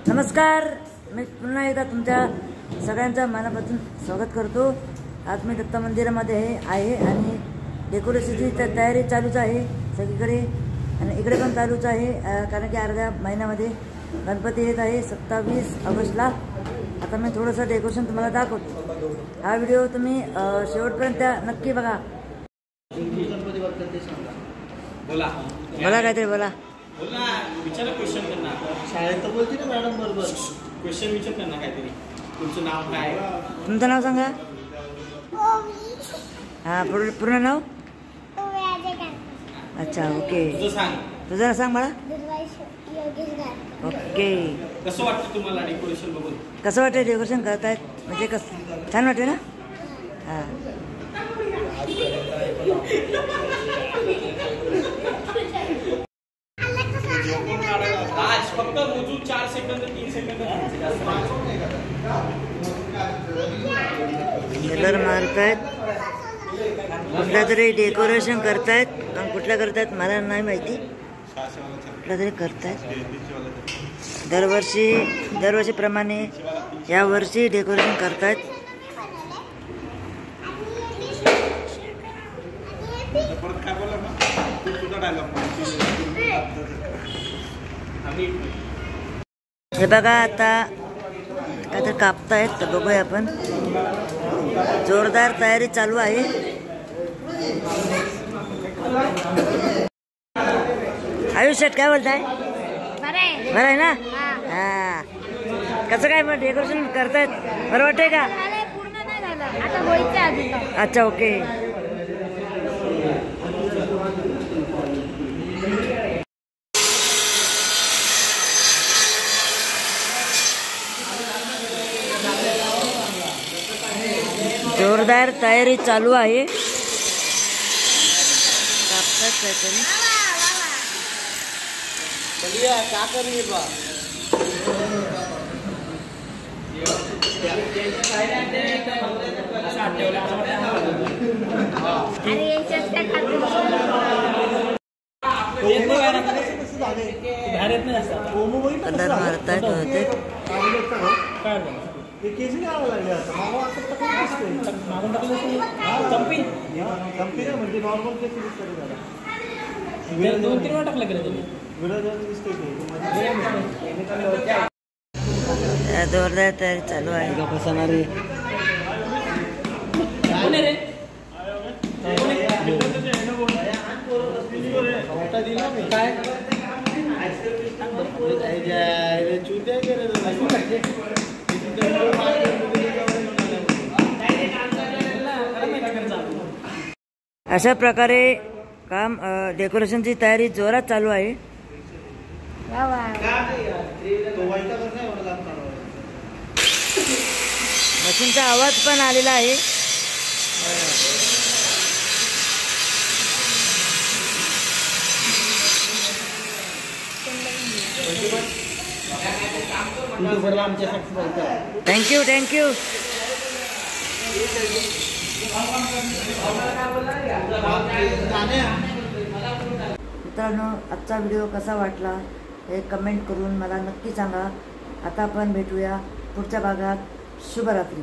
नमस्कार, मी पुन्हा एकदा तुमच्या सगळ्यांचं मनापासून स्वागत करतो। आज मी दत्त मंदिरामध्ये आहे आणि डेकोरेशनची तयारी चालूच आहे सगळीकडे आणि इकडे पण चालूच आहे, कारण की अर्ध्या महिन्यामध्ये गणपती येत आहे 27 ऑगस्टला। आता मी थोडंसं डेकोरेशन तुम्हाला दाखवतो। हा व्हिडिओ तुम्ही शेवटपर्यंत नक्की बघा। बोला काहीतरी बोला। विचारा क्वेश्चन त्यांना, शाळेत तर बोलते ना मॅडम बरोबर, क्वेश्चन विचार त्यांना काहीतरी। तुमचं नाव काय? तुमचं नाव सांगा। हां, पूर्ण नाव? अच्छा, ओके। तुझं सांग। तुझं सांग मला। ओके। कसं वाटतं तुम्हाला डेकोरेशन बघून? कसं वाटतं डेकोरेशन करतायत? म्हणजे कसं छान वाटते ना? हां, आज फक्त मोजून 4 सेकंद 3 सेकंद कलर मारतायत, कुठल्या तरी डेकोरेशन करतायत। पण कुठल्या करतायत मला नाही माहिती, कुठल्या तरी करतायत। दरवर्षीप्रमाणे यावर्षी डेकोरेशन करतायत। हे बघा, आता काहीतरी कापतायत, तर बघूया आपण। जोरदार तयारी चालू आहे। आयुष्यात काय बोलताय? बरं आहे ना? हा, कसं काय मग डेकोरेशन करतायत? बरं वाटतंय का? अच्छा, ओके। जोरदार तयारी चालू आहे। कापतात काहीतरी। क्या करिए बा? कलर मारतायत होते। जोरदार तयारी चालू आहे। अशा प्रकारे काम डेकोरेशनची तयारी जोरात चालू आहे। मशीनचा आवाज पण आलेला आहे। थँक्यू। मित्रांनो, आजचा व्हिडिओ कसा वाटला हे कमेंट करून मला नक्की सांगा। आता आपण भेटूया पुढच्या भागात। शुभरात्री।